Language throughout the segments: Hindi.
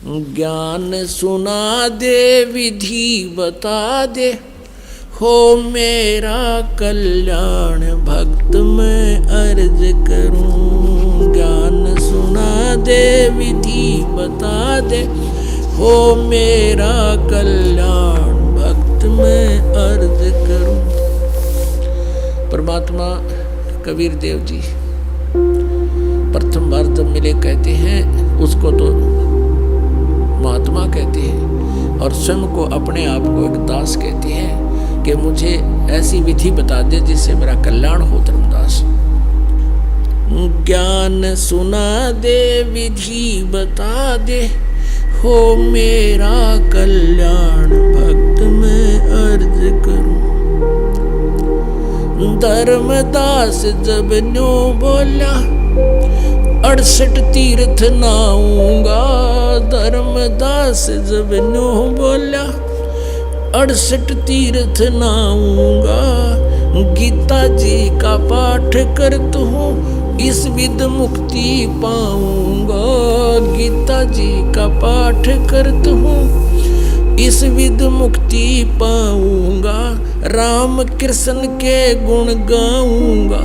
ज्ञान सुना दे विधि बता दे, हो मेरा कल्याण भक्त मैं अर्ज करूं। ज्ञान सुना दे विधि बता दे, हो मेरा कल्याण भक्त मैं अर्ज करूं। परमात्मा कबीर देव जी प्रथम बार जब मिले कहते हैं, उसको तो महात्मा कहते हैं और स्वयं को अपने आप को एक दास कहते हैं कि मुझे ऐसी विधि बता दे जिससे मेरा कल्याण हो धर्मदास। ज्ञान सुना दे विधि बता दे, हो मेरा कल्याण भक्त मैं अर्ज करूं। धर्मदास जब न्यो बोला, 68 तीर्थ नाऊंगा। धर्मदास जब न्यो बोला, 68 तीर्थ नाऊंगा। गीता जी का पाठ करता हूँ, इस विद मुक्ति पाऊंगा। गीता जी का पाठ करता हूँ, इस विद मुक्ति पाऊंगा। राम कृष्ण के गुण गाऊंगा,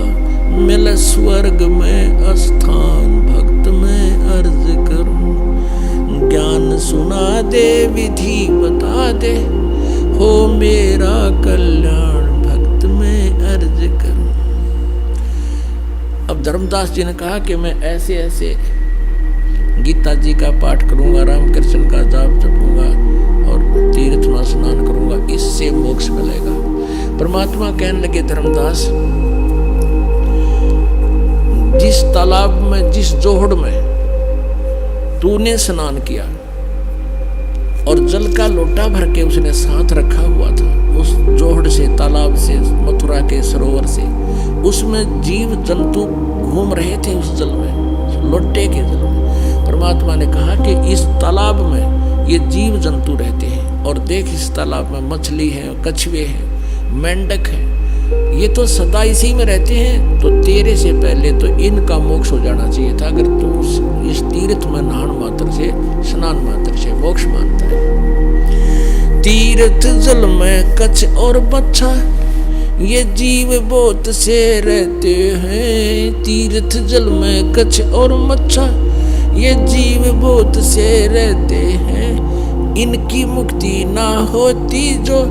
मिल स्वर्ग में स्थान भक्त में अर्ज करूं। ज्ञान सुना दे विधि बता दे, हो मेरा कल्याण भक्त में अर्ज करूं। अब धर्मदास जी ने कहा कि मैं ऐसे ऐसे गीता जी का पाठ करूंगा, राम कृष्ण का जाप जपूंगा और तीर्थ में स्नान करूंगा, इससे मोक्ष मिलेगा। परमात्मा कहने लगे, धर्मदास जिस तालाब में, जिस जोहड़ में तूने स्नान किया और जल का लोटा भर के उसने साथ रखा हुआ था, उस जोहड़ से, तालाब से, मथुरा के सरोवर से, उसमें जीव जंतु घूम रहे थे उस जल में, लोटे के जल में। परमात्मा ने कहा कि इस तालाब में ये जीव जंतु रहते हैं और देख इस तालाब में मछली है, कछुए हैं, मेंढक है, ये तो सदा इसी में रहते हैं। तो तेरे से पहले तो इनका मोक्ष हो जाना चाहिए था, अगर तू इस तीर्थ में नहान मात्र से, स्नान मात्र से मोक्ष मानता है। तीर्थ जल में कछ और बच्चा, ये जीव बहुत से रहते हैं। तीर्थ जल में कछ और मच्छा, ये जीव बहुत से रहते हैं। इनकी मुक्ति ना होती जो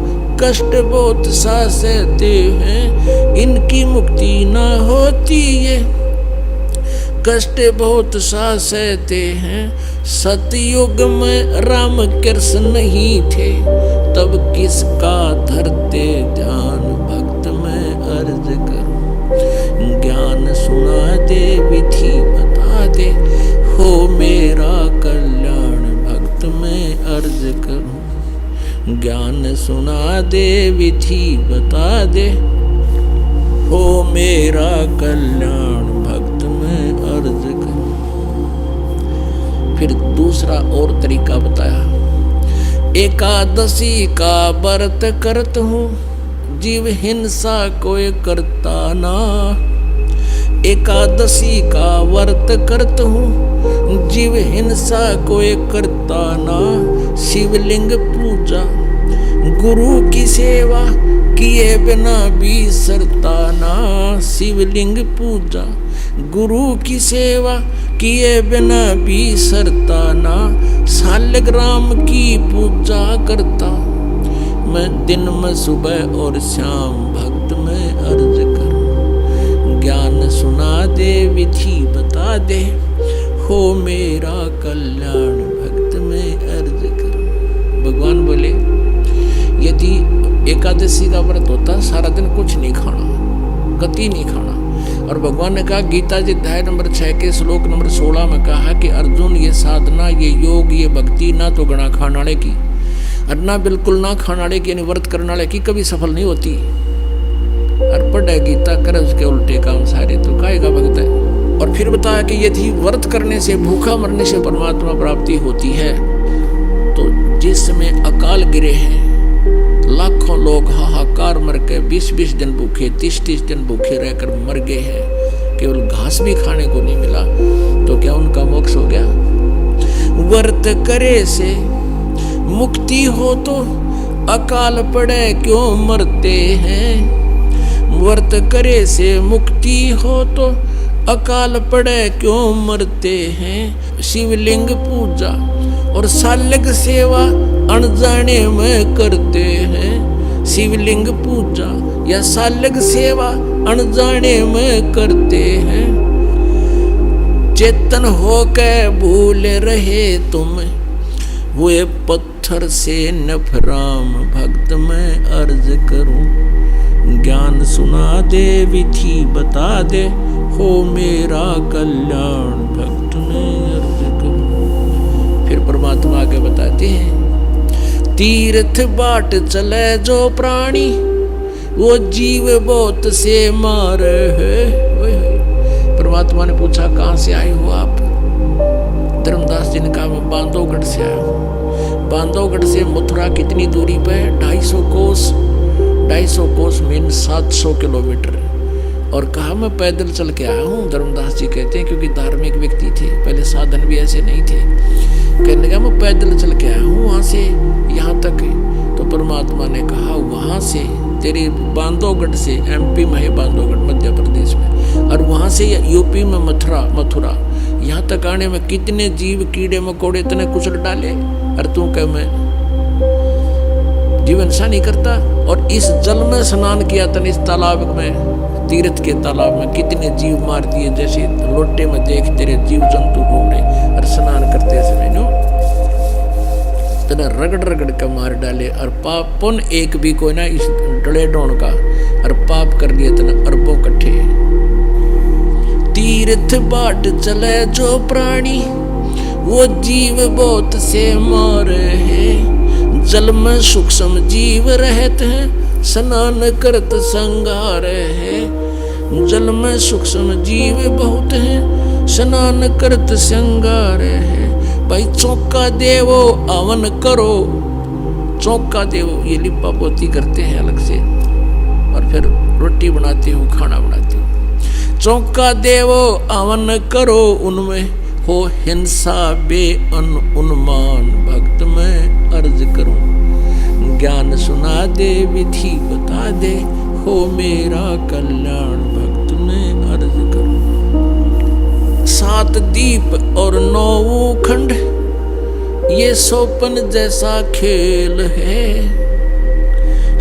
कष्ट बहुत सा सहते हैं। इनकी मुक्ति ना होती ये कष्ट बहुत सा सहते हैं। सतयुग में राम कृष्ण नहीं थे, तब किसका धरते ध्यान भक्त में अर्ज करूं। ज्ञान सुना दे विधि बता दे, हो मेरा कल्याण भक्त में अर्ज करूं। ज्ञान सुना दे विधि बता दे, हो मेरा कल्याण भक्त में अर्ज करूं। फिर दूसरा और तरीका बताया। एकादशी का व्रत करत हूँ, जीव हिंसा कोई करता ना। एकादशी का व्रत करत हूँ, जीव हिंसा कोई करता ना। शिवलिंग पूजा गुरु की सेवा, किए बिना बिसरता ना। शिवलिंग पूजा गुरु की सेवा, किए बिना बिसरता ना। शालिग्राम की पूजा करता मैं, दिन में सुबह और शाम भक्त में अर्ज करूं। ज्ञान सुना दे विधि बता दे, हो मेरा कल्याण भक्त में अर्ज करूं। भगवान बोले, यदि एकादशी का व्रत होता, सारा दिन कुछ नहीं खाना, गति नहीं खाना। और भगवान ने कहा, गीता जी अध्याय नंबर 6 के श्लोक नंबर 16 में कहा कि अर्जुन ये साधना, ये योग, ये भक्ति ना तो गणा खाने वाले की और ना बिल्कुल ना खाने वाले की, यानी व्रत करने वाले की कभी सफल नहीं होती। और पढ़े गीता करे उसके उल्टे काम सारे, तो काहेगा भक्त है। और फिर बताया कि यदि व्रत करने से, भूखा मरने से परमात्मा प्राप्ति होती है, तो जिसमें अकाल गिरे हैं, लाखों लोग हाहाकार मर के 20-20 दिन भूखे, 30-30 दिन भूखे रहकर मर गए हैं, केवल घास भी खाने को नहीं मिला, तो क्या उनका मोक्ष हो गया? व्रत करे से मुक्ति हो तो अकाल पड़े क्यों मरते हैं। व्रत करे से मुक्ति हो तो अकाल पड़े क्यों मरते हैं। शिवलिंग पूजा और सालग सेवा अनजाने में करते हैं। शिवलिंग पूजा या सालग सेवा अनजाने में करते हैं। चेतन होकर भूल रहे तुम हुए पत्थर से नफराम। भक्त मैं अर्ज करूं ज्ञान सुना दे विधि बता दे हो मेरा कल्याण। भक्त मैं अर्ज करूं। फिर परमात्मा आगे बताते हैं तीर्थ बाट चले जो प्राणी वो जीव बहुत से मार है। परमात्मा ने पूछा कहाँ से आए हो आप। धर्मदास जी ने कहा मैं बांधवगढ़ से आया हूँ। बांधवगढ़ से मथुरा कितनी दूरी पे है? 250 कोस मीन 700 किलोमीटर। और कहा मैं पैदल चल के आया हूँ। धर्मदास जी कहते हैं क्योंकि धार्मिक व्यक्ति थे, पहले साधन भी ऐसे नहीं थे। कहने लगा मैं पैदल चल के आया हूँ वहाँ से यहाँ तक। तो परमात्मा ने कहा वहाँ से तेरे बांधवगढ़ से, MP में है बांधवगढ़ मध्य प्रदेश में, और वहाँ से यूपी में मथुरा यहाँ तक आने में कितने जीव कीड़े मकोड़े इतने कुचल डाले। और तू कह मैं जीवन सा नहीं करता। और इस जल में स्नान किया तने, इस तालाब में, तीर्थ के तालाब में कितने जीव मार दिए। जैसे लोटे में देख तेरे जीव जंतु घूम रहे और स्नान करते समय नो तना रगड़ रगड़ का मार डाले। और पाप पुन एक भी कोई ना इस डले डोन का, और पाप कर लिए तना अरबों कट्ठे। तीर्थ बाट चले जो प्राणी वो जीव बहुत से मार है। जल में सूक्ष्म जीव रहते हैं स्नान करत संगार है। जल में सूक्ष्म जीव बहुत हैं स्नान करत संगार है। भाई चौका देवो हवन करो। चौका देवो ये लिपा पोती करते हैं अलग से, और फिर रोटी बनाते हो खाना बनाते हो। चौका देवो हवन करो उनमें हो हिंसा बे उन्मान। भक्त मैं अर्ज करूं ज्ञान सुना दे विधि बता दे हो मेरा कल्याण। भक्त मैं अर्ज करूं 7 दीप और 9 खंड ये सोपन जैसा खेल है।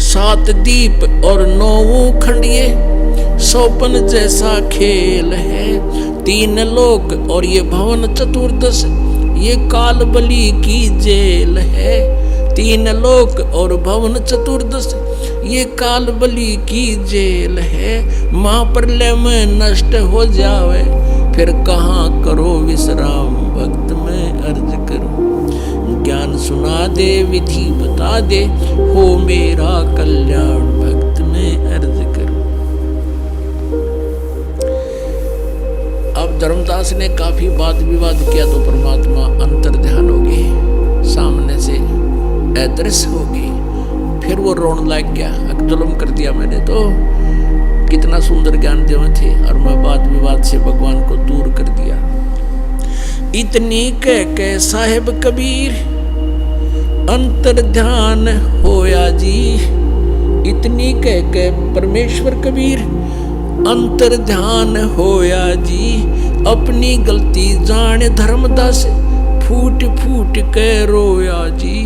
7 दीप और 9 खंड ये सोपन जैसा खेल है। 3 लोक और ये भवन चतुर्दश ये काल बलि की जेल है। 3 लोक और भवन चतुर्दश ये काल बलि की जेल है। महाप्रलय में नष्ट हो जावे फिर कहाँ करो विश्राम। भक्त में अर्ज करूं ज्ञान सुना दे विधि बता दे हो मेरा कल्याण। भक्त में अर्ज करूं। अब धर्मदास ने काफी वाद विवाद किया तो परमात्मा अंतर ध्यान हो गए, सामने से अदृश्य हो गई। फिर वो रोने लग गया, जुल्म कर दिया मैंने तो, कितना सुंदर ज्ञान देवे थे और मैं वाद विवाद से भगवान को दूर कर दिया। इतनी कह के साहिब कबीर अंतर ध्यान होया जी। इतनी कह के परमेश्वर कबीर अंतर ध्यान होया जी। अपनी गलती जाने धर्मदास फूट फूट के रोया जी।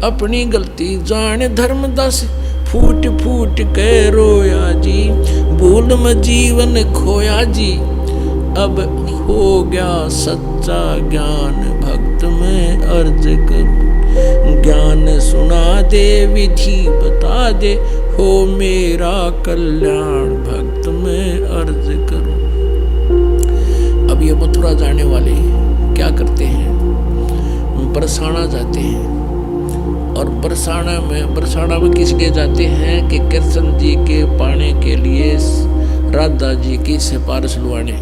अपनी गलती जाने धर्मदास फूट फूट के रोया जी। भूल में जीवन खोया जी अब हो गया सच्चा ज्ञान। भक्त में अर्ज करूं ज्ञान सुना दे विधि बता दे हो मेरा कल्याण। भक्त में अर्ज करूं। अब ये मथुरा जाने वाले क्या करते हैं, बरसाना जाते हैं। और बरसाना में किस लिए जाते हैं कि कृष्ण जी के पाने के लिए राधा जी की सिफारिश लुआने।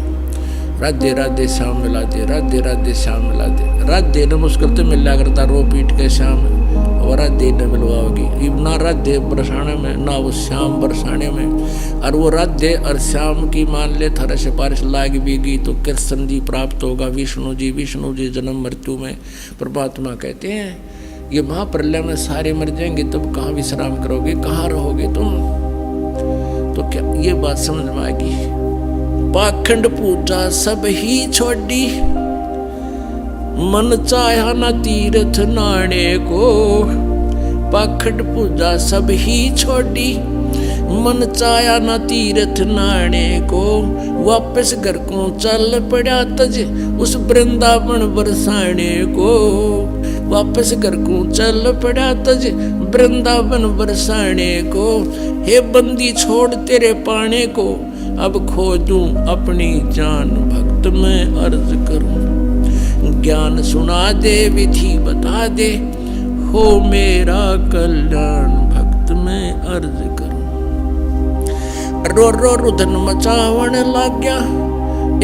राधे राधे श्याम मिला दे, राधे राधे श्याम मिला दे। राधे ने मुश्किल तो मिला करता रो पीट के श्याम वो राधे न मिलवाओगी। ना राधे बरसाने में, ना वो श्याम बरसाने में। और वो राधे और श्याम की मान ले थर सिफारिश लाग भी गई तो कृष्ण जी प्राप्त होगा विष्णु जी जन्म मृत्यु में। परमात्मा कहते हैं ये महाप्रलय में सारे मर जाएंगे तब कहाँ विश्राम करोगे, कहाँ रहोगे तुम। तो क्या ये बात समझ में आएगी। पाखंड पूजा सब ही छोड़ी, मन चाहा न तीर्थ नाने को। पाखंड पूजा सब ही छोड़ी, मन चाया न तीर्थ नाने को। वापस घर को चल पड़ा तज उस वृंदावन बरसाने को। वापस घर को चल पड़ा तज वृंदावन बरसाने को। हे बंदी छोड़ तेरे पाने को, अब खोजूं अपनी जान भक्त में अर्ज करूं। ज्ञान सुना दे विधि बता दे, हो मेरा कल्याण भक्त में अर्ज करूं। रो रो रुदन मचावन लाग्या,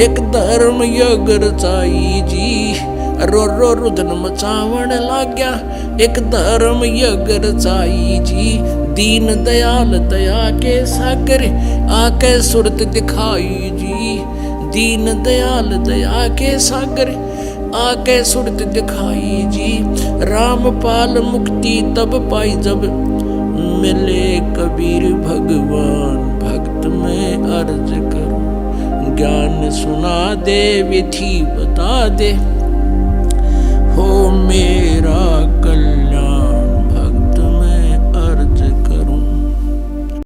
एक धर्म यज्ञ रचाई जी। रो रो रुदन मचावन लाग्या, एक धर्म यज्ञ रचाई जी। दीन दयाल दया के सागर, आके सुरत दिखाई जी। दीन दयाल दया के सागर, आके सुरत दिखाई जी। रामपाल मुक्ति तब पाई जब, मिले कबीर भगवान भक्त में अर्ज करूं। ज्ञान सुना दे विधि बता दे, हो मेरा कल्याण